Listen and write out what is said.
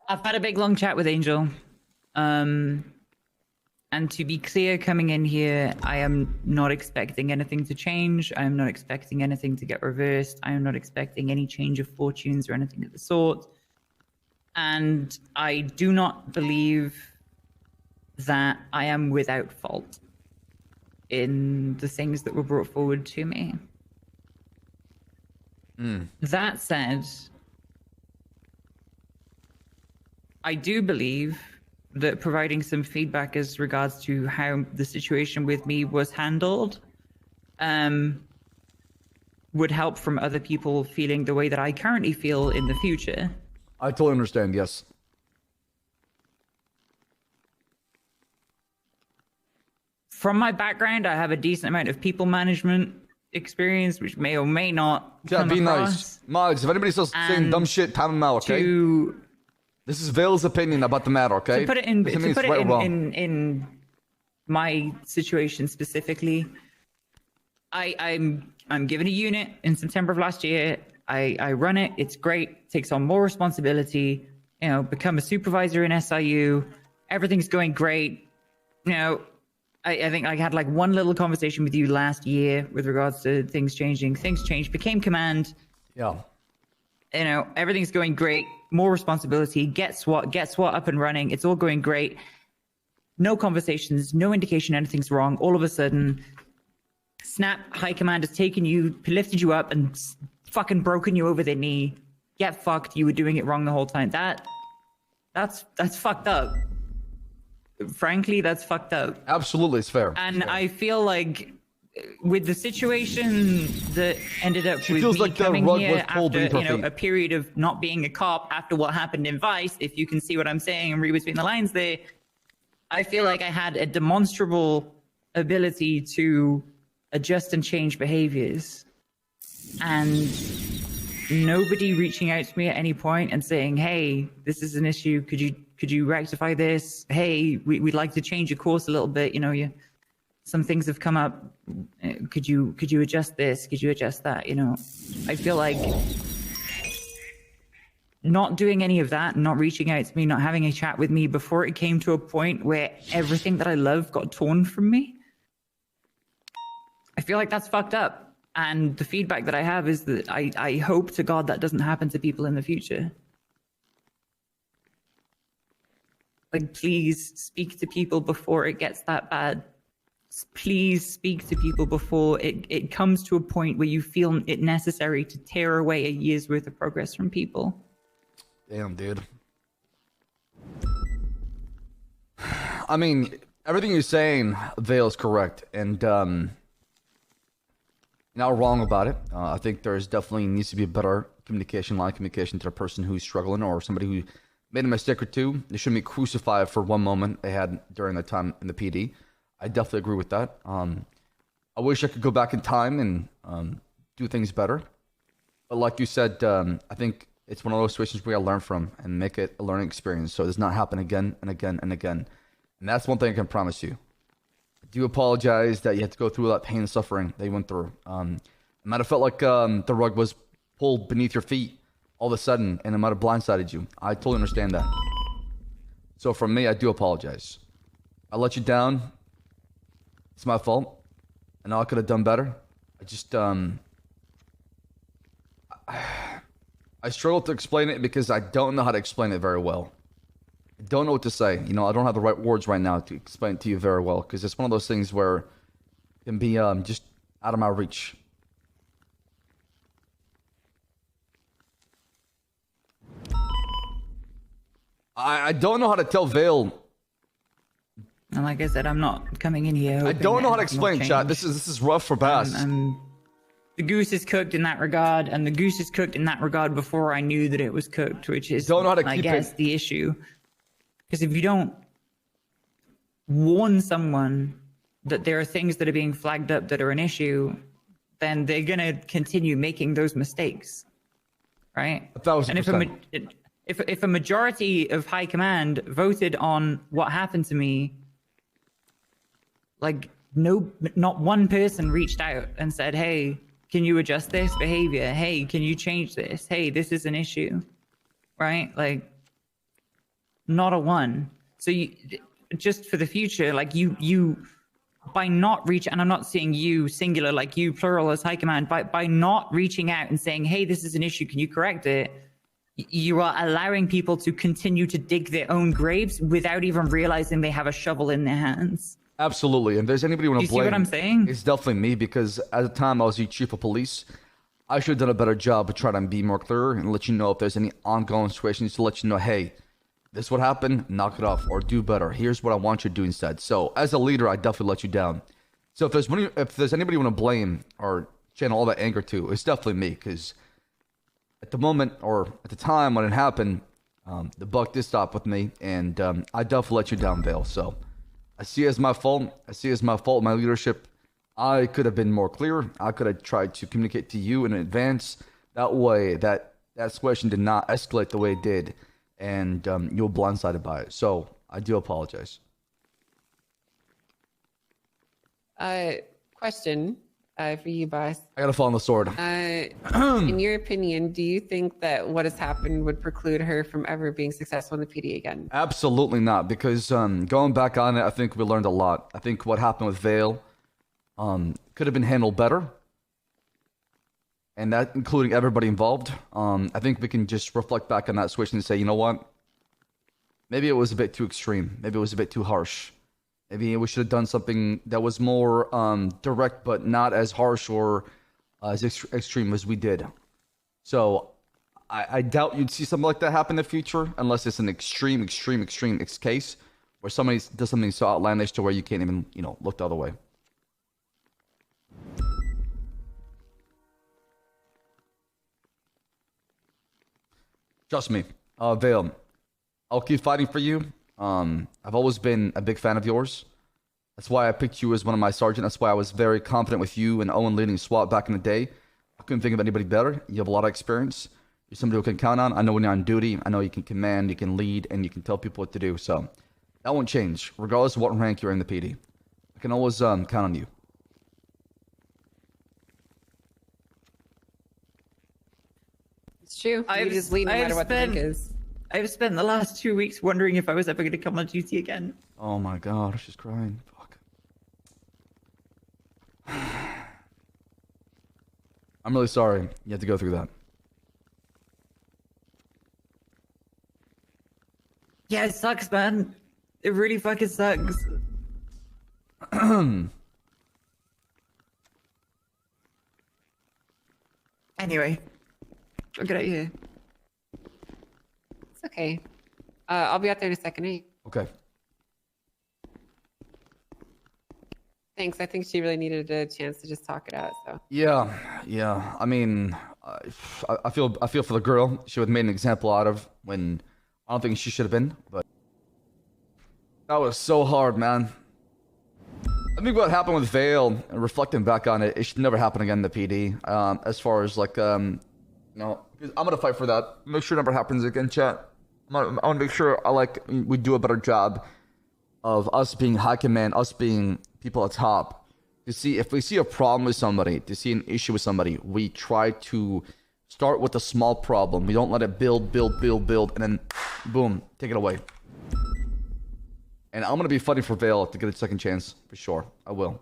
I've had a big long chat with Angel. And to be clear, coming in here, I am not expecting anything to change. I am not expecting anything to get reversed. I am not expecting any change of fortunes or anything of the sort. And I do not believe that I am without fault in the things that were brought forward to me. That said, I do believe that providing some feedback as regards to how the situation with me was handled would help from other people feeling the way that I currently feel in the future. I totally understand, yes. From my background, I have a decent amount of people management experience, which may or may not come be across. Nice. Mods, if anybody starts saying dumb shit, time them out, okay? This is Vale's opinion about the matter, okay? To put it in my situation specifically, I'm given a unit in September of last year. I run it. It's great. Takes on more responsibility. You know, become a supervisor in SIU. Everything's going great. You know, I think I had like one little conversation with you last year with regards to things changing. Things changed. Became command. Yeah. You know, everything's going great. More responsibility. Get SWAT up and running. It's all going great. No conversations. No indication anything's wrong. All of a sudden, snap, high command has taken you, lifted you up, and fucking broken you over the knee. Get fucked. You were doing it wrong the whole time. That's fucked up. Frankly, that's fucked up. Absolutely, it's fair. And I feel like with the situation that ended up with me coming here after, a period of not being a cop after what happened in Vice, if you can see what I'm saying and read between the lines there, I feel like I had a demonstrable ability to adjust and change behaviors. And nobody reaching out to me at any point and saying, hey, this is an issue. Could you rectify this? Hey, we'd like to change your course a little bit. You know, some things have come up. Could you adjust this? Could you adjust that? You know, I feel like not doing any of that, not reaching out to me, not having a chat with me before it came to a point where everything that I love got torn from me. I feel like that's fucked up. And the feedback that I have is that I hope to God that doesn't happen to people in the future. Like, please speak to people before it gets that bad. Please speak to people before it comes to a point where you feel it necessary to tear away a year's worth of progress from people. Damn, dude. I mean, everything you're saying, Vale, is correct. And you're not wrong about it. I think there's definitely needs to be a better communication, line of communication to the person who's struggling or somebody who made a mistake or two. They shouldn't be crucified for one moment they had during their time in the PD. I definitely agree with that. I wish I could go back in time and do things better. But like you said, I think it's one of those situations we gotta learn from and make it a learning experience so it does not happen again and again and again. And that's one thing I can promise you. I do apologize that you had to go through that pain and suffering that you went through. It might have felt like the rug was pulled beneath your feet all of a sudden and it might have blindsided you. I totally understand that. So from me, I do apologize. I let you down. It's my fault. I know I could have done better. I just, I struggle to explain it because I don't know how to explain it very well. I don't know what to say. You know, I don't have the right words right now to explain it to you very well because it's one of those things where it can be just out of my reach. I don't know how to tell Vale. And like I said, I'm not coming in here. I don't know how to explain, chat. This is rough for Baas. The goose is cooked in that regard, and the goose is cooked in that regard before I knew that it was cooked, which is, I guess, the issue. Because if you don't warn someone that there are things that are being flagged up that are an issue, then they're gonna continue making those mistakes, right? 1,000%. And if a majority of high command voted on what happened to me, like not one person reached out and said, hey, can you adjust this behavior? Hey, can you change this? Hey, this is an issue, right? Like, not a 1. So you, just for the future, like you by not reaching, and I'm not saying you singular, like you plural as high command, by not reaching out and saying, hey, this is an issue, can you correct it? You are allowing people to continue to dig their own graves without even realizing they have a shovel in their hands. Absolutely. And if there's anybody want to blame, see what I'm saying? It's definitely me, because at the time I was the chief of police. I should have done a better job of trying to be more clear and let you know if there's any ongoing situations to let you know, hey, this is what happened, knock it off, or do better. Here's what I want you to do instead. So as a leader, I definitely let you down. So if there's anybody you want to blame or channel all that anger to, it's definitely me, because at the moment, or at the time when it happened, the buck did stop with me, and I definitely let you down, Vale. So I see it as my fault. I see it as my fault, my leadership. I could have been more clear. I could have tried to communicate to you in advance. That way, that situation did not escalate the way it did, and you were blindsided by it. So I do apologize. Question for you, Baas. I gotta fall on the sword. In your opinion, do you think that what has happened would preclude her from ever being successful in the PD again? Absolutely not, because going back on it, I think we learned a lot. I think what happened with Vale could have been handled better, and that including everybody involved. I think we can just reflect back on that situation and say, you know what? Maybe it was a bit too extreme. Maybe it was a bit too harsh. Maybe we should have done something that was more direct, but not as harsh or as extreme as we did. So I doubt you'd see something like that happen in the future, unless it's an extreme case where somebody does something so outlandish to where you can't even, look the other way. Trust me, Vale, I'll keep fighting for you. I've always been a big fan of yours. That's why I picked you as one of my sergeants. That's why I was very confident with you and Owen leading SWAT back in the day. I couldn't think of anybody better. You have a lot of experience. You're somebody who can count on. I know when you're on duty. I know you can command, you can lead, and you can tell people what to do. So that won't change, regardless of what rank you're in the PD. I can always count on you. It's true. You just lead no matter what the rank is. I've spent the last 2 weeks wondering if I was ever going to come on duty again. Oh my god, she's crying. Fuck. I'm really sorry you had to go through that. Yeah, it sucks, man. It really fucking sucks. Anyway, I'll get out of here. It's okay. I'll be out there in a second. Eh? Okay. Thanks. I think she really needed a chance to just talk it out. So. Yeah. I mean, I feel for the girl. She was made an example out of when I don't think she should have been. But that was so hard, man. I think what happened with Vale, reflecting back on it, it should never happen again in the PD. As far as like, I'm gonna fight for that. Make sure it never happens again, chat. I want to make sure we do a better job of us being high command, us being people at top. To see if we see a problem with somebody, to see an issue with somebody, we try to start with a small problem. We don't let it build, and then boom, take it away. And I'm gonna be fighting for Vale to get a second chance for sure. I will.